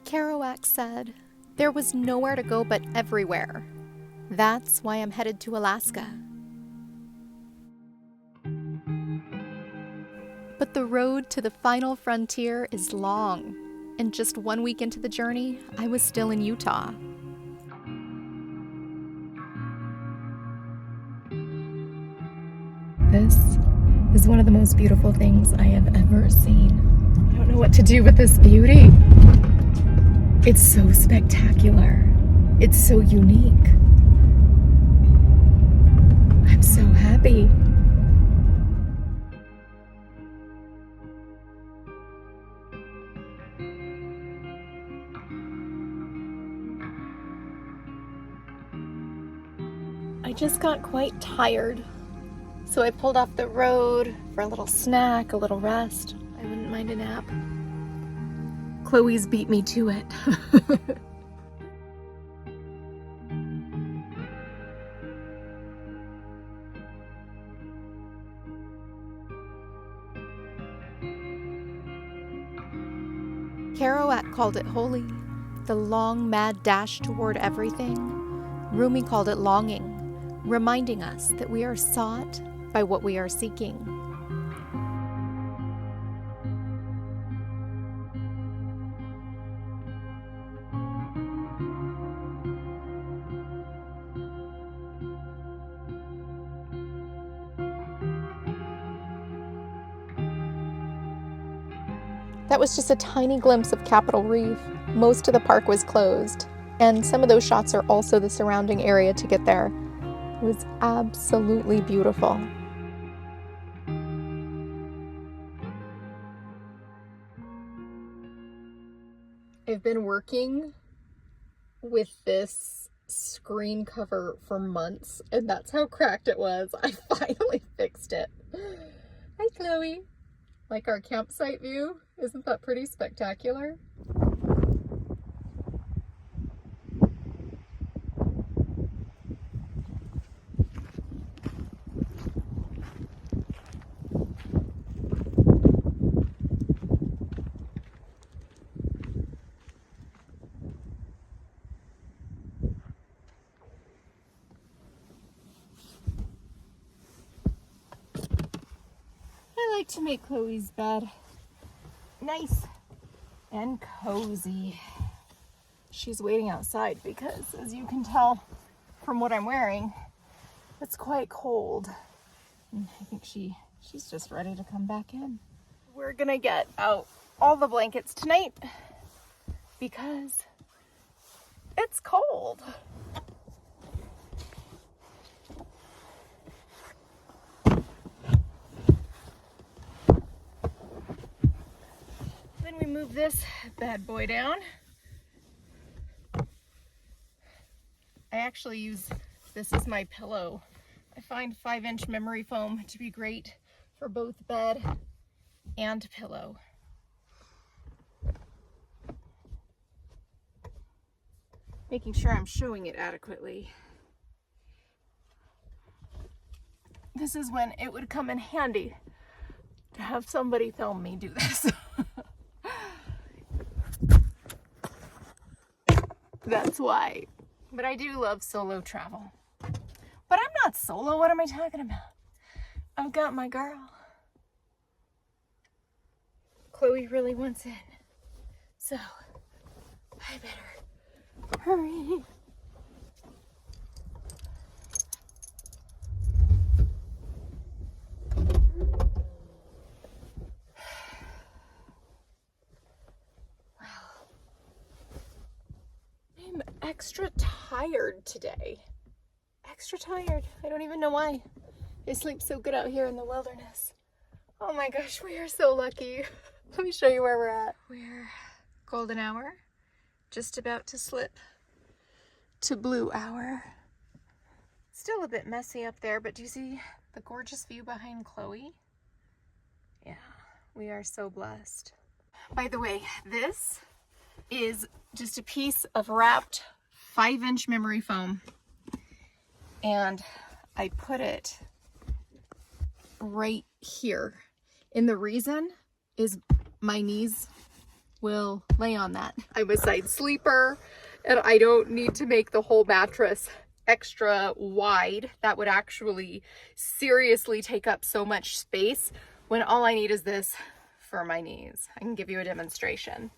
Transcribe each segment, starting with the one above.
Kerouac said, "There was nowhere to go but everywhere. That's why I'm headed to Alaska." But the road to the final frontier is long, and just 1 week into the journey, I was still in Utah. This is one of the most beautiful things I have ever seen. I don't know what to do with this beauty. It's so spectacular. It's so unique. I'm so happy. I just got quite tired, so I pulled off the road for a little snack, a little rest. I wouldn't mind a nap. Chloe's beat me to it. Kerouac called it holy, the long, mad dash toward everything. Rumi called it longing, reminding us that we are sought by what we are seeking. That was just a tiny glimpse of Capital Reef. Most of the park was closed, and some of those shots are also the surrounding area to get there. It was absolutely beautiful. I've been working with this screen cover for months, and that's how cracked it was. I finally fixed it. Hi, Chloe. Like our campsite view? Isn't that pretty spectacular? I like to make Chloe's bed nice and cozy. She's waiting outside because, as you can tell from what I'm wearing, it's quite cold. And I think she's just ready to come back in. We're gonna get out all the blankets tonight because it's cold. Then we move this bad boy down. I actually use this as my pillow. I find 5-inch memory foam to be great for both bed and pillow. Making sure I'm showing it adequately. This is when it would come in handy to have somebody film me do this. That's why. But I do love solo travel. But I'm not solo, what am I talking about? I've got my girl. Chloe really wants in. So, I better hurry. I'm extra tired today. Extra tired. I don't even know why. I sleep so good out here in the wilderness. Oh my gosh, we are so lucky. Let me show you where we're at. We're golden hour, just about to slip to blue hour. Still a bit messy up there, but do you see the gorgeous view behind Chloe? Yeah, we are so blessed. By the way, this is just a piece of wrapped 5-inch memory foam, and I put it right here. And the reason is my knees will lay on that. I'm a side sleeper and I don't need to make the whole mattress extra wide. That would actually seriously take up so much space when all I need is this for my knees. I can give you a demonstration.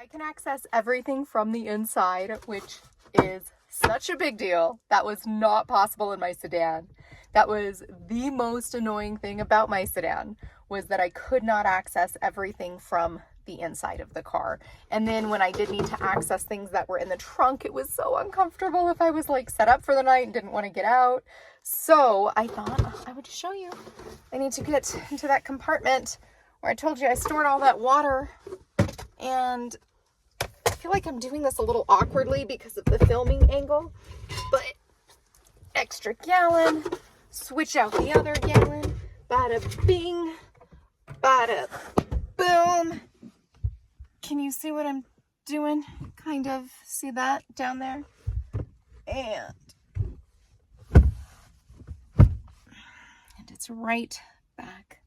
I can access everything from the inside, which is such a big deal. That was not possible in my sedan. That was the most annoying thing about my sedan, was that I could not access everything from the inside of the car. And then when I did need to access things that were in the trunk, it was so uncomfortable if I was like set up for the night and didn't want to get out. So I thought I would just show you. I need to get into that compartment where I told you I stored all that water, and I feel like I'm doing this a little awkwardly because of the filming angle, but extra gallon, switch out the other gallon, bada bing, bada boom. Can you see what I'm doing? Kind of see that down there? And it's right back.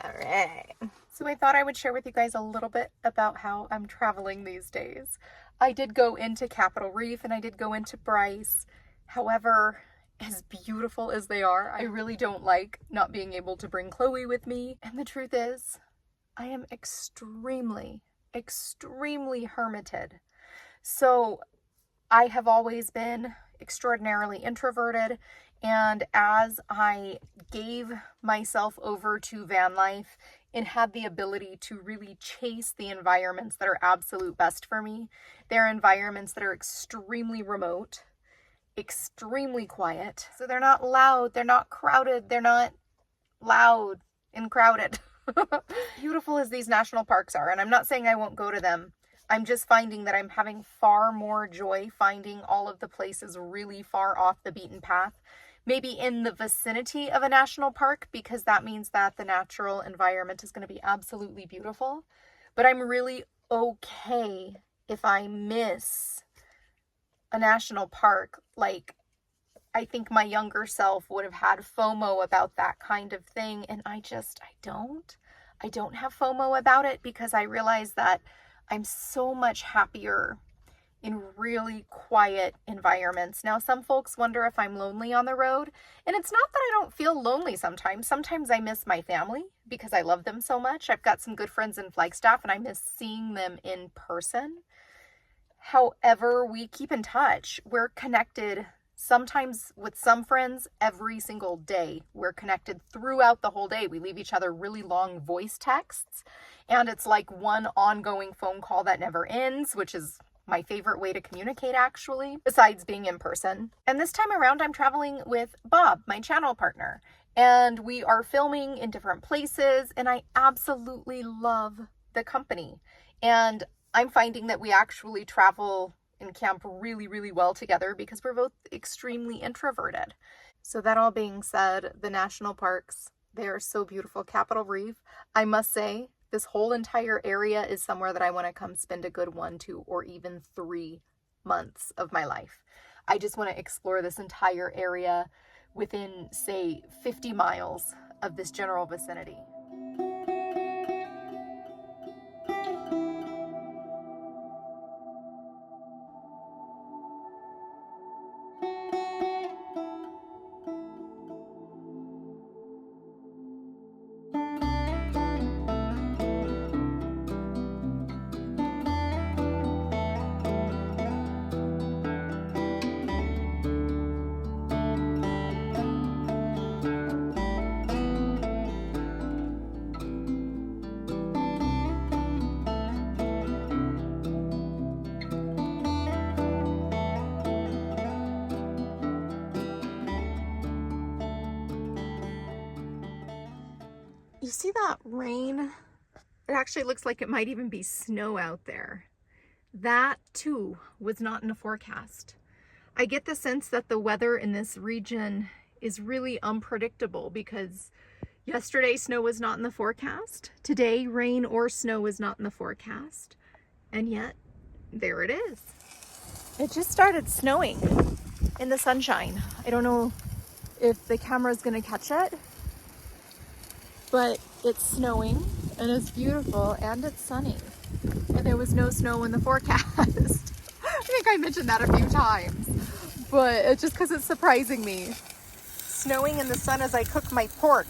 All right. So I thought I would share with you guys a little bit about how I'm traveling these days. I did go into Capital Reef and I did go into Bryce. However, as beautiful as they are, I really don't like not being able to bring Chloe with me. And the truth is, I am extremely, extremely hermited. So I have always been extraordinarily introverted. And as I gave myself over to van life and had the ability to really chase the environments that are absolute best for me, they're environments that are extremely remote, extremely quiet. So they're not loud, they're not crowded, they're not loud and crowded. Beautiful as these national parks are, and I'm not saying I won't go to them, I'm just finding that I'm having far more joy finding all of the places really far off the beaten path. Maybe in the vicinity of a national park, because that means that the natural environment is going to be absolutely beautiful. But I'm really okay if I miss a national park. Like, I think my younger self would have had FOMO about that kind of thing. And I don't. I don't have FOMO about it because I realize that I'm so much happier in really quiet environments. Now, some folks wonder if I'm lonely on the road, and it's not that I don't feel lonely sometimes. Sometimes I miss my family because I love them so much. I've got some good friends in Flagstaff, and I miss seeing them in person. However, we keep in touch. We're connected sometimes with some friends every single day. We're connected throughout the whole day. We leave each other really long voice texts, and it's like one ongoing phone call that never ends, which is my favorite way to communicate, actually, besides being in person. And this time around, I'm traveling with Bob, my channel partner, and we are filming in different places, and I absolutely love the company. And I'm finding that we actually travel and camp really, really well together because we're both extremely introverted. So that all being said, the national parks, they are so beautiful. Capital Reef, I must say, this whole entire area is somewhere that I want to come spend a good 1, 2, or even 3 months of my life. I just want to explore this entire area within, say, 50 miles of this general vicinity. You see that rain? It actually looks like it might even be snow out there. That too was not in the forecast. I get the sense that the weather in this region is really unpredictable because Yesterday, snow was not in the forecast. Today, rain or snow was not in the forecast. And yet, there it is. It just started snowing in the sunshine. I don't know if the camera's gonna catch it, but it's snowing and it's beautiful and it's sunny. And there was no snow in the forecast. I think I mentioned that a few times, but it's just because it's surprising me. Snowing in the sun as I cook my pork.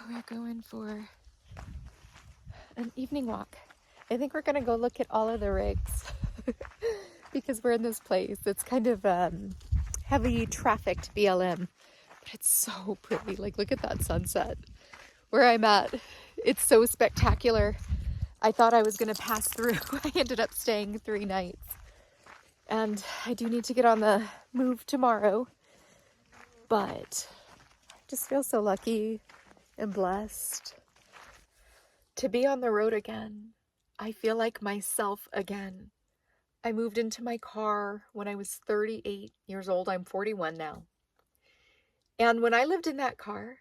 We're going for an evening walk. I think we're gonna go look at all of the rigs because we're in this place. It's kind of heavy trafficked BLM, but it's so pretty. Like, look at that sunset where I'm at. It's so spectacular. I thought I was gonna pass through. I ended up staying 3 nights, and I do need to get on the move tomorrow, but I just feel so lucky and blessed to be on the road again. I feel like myself again. I moved into my car when I was 38 years old. I'm 41 now. And when I lived in that car,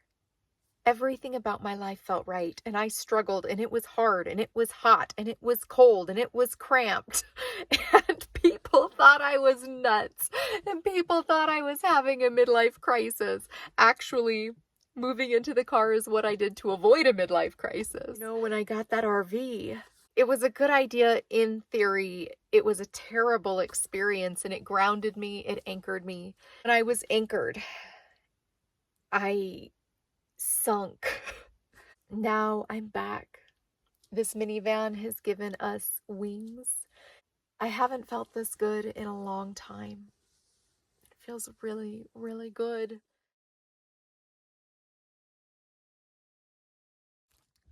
everything about my life felt right. And I struggled, and it was hard, and it was hot, and it was cold, and it was cramped. And people thought I was nuts. And people thought I was having a midlife crisis. Actually, moving into the car is what I did to avoid a midlife crisis. You know, when I got that RV, it was a good idea in theory. It was a terrible experience, and it grounded me. It anchored me. When I was anchored, I sunk. Now I'm back. This minivan has given us wings. I haven't felt this good in a long time. It feels really, really good.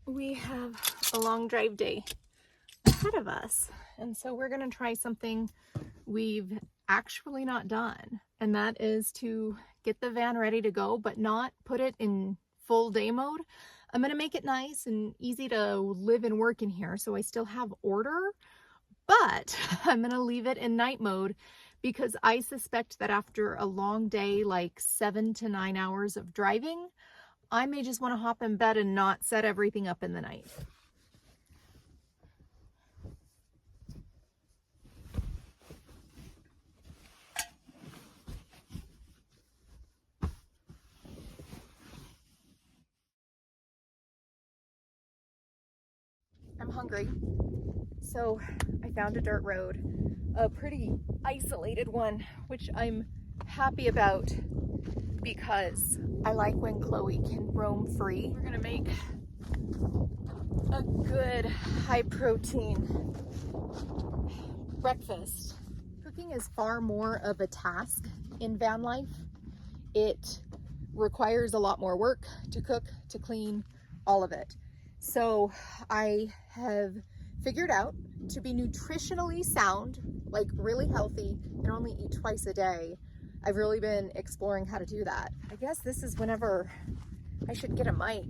We have a long drive day ahead of us, and so we're going to try something we've actually not done, and that is to get the van ready to go, but not put it in full day mode. I'm going to make it nice and easy to live and work in here, so I still have order, but I'm going to leave it in night mode because I suspect that after a long day, like 7 to 9 hours of driving, I may just want to hop in bed and not set everything up in the night. I'm hungry, so I found a dirt road, a pretty isolated one, which I'm happy about because I like when Chloe can roam free. We're gonna make a good high protein breakfast. Cooking is far more of a task in van life. It requires a lot more work to cook, to clean, all of it. So I have figured out to be nutritionally sound, like really healthy, and only eat twice a day. I've really been exploring how to do that. I guess this is whenever I should get a mic.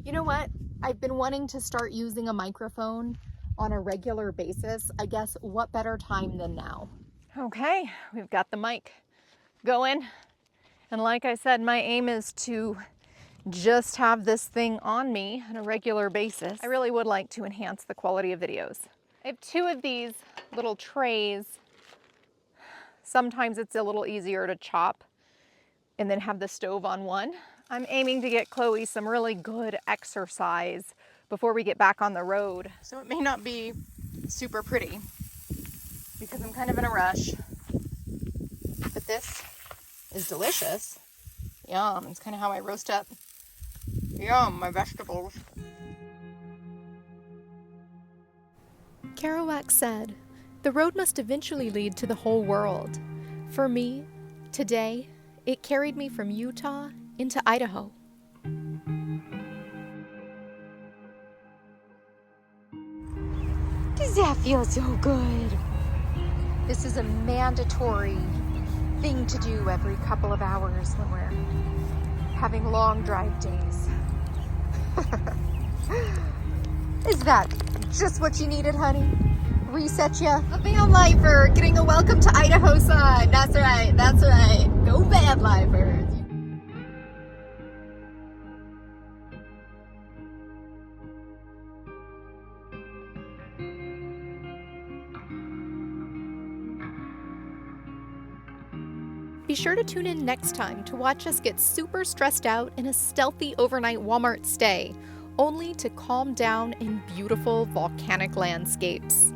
You know what? I've been wanting to start using a microphone on a regular basis. I guess what better time than now? Okay, we've got the mic going. And like I said, my aim is to just have this thing on me on a regular basis. I really would like to enhance the quality of videos. I have 2 of these little trays. Sometimes it's a little easier to chop and then have the stove on one. I'm aiming to get Chloe some really good exercise before we get back on the road. So it may not be super pretty because I'm kind of in a rush, but this is delicious. Yum, it's kind of how I roast up. Yum, my vegetables. Kerouac said, "The road must eventually lead to the whole world." For me, today, it carried me from Utah into Idaho. Does that feel so good? This is a mandatory thing to do every couple of hours when we're having long drive days. Is that just what you needed, honey? Reset ya? A van lifer getting a welcome to Idaho sign. That's right, that's right. Go van lifers. Be sure to tune in next time to watch us get super stressed out in a stealthy overnight Walmart stay, only to calm down in beautiful volcanic landscapes.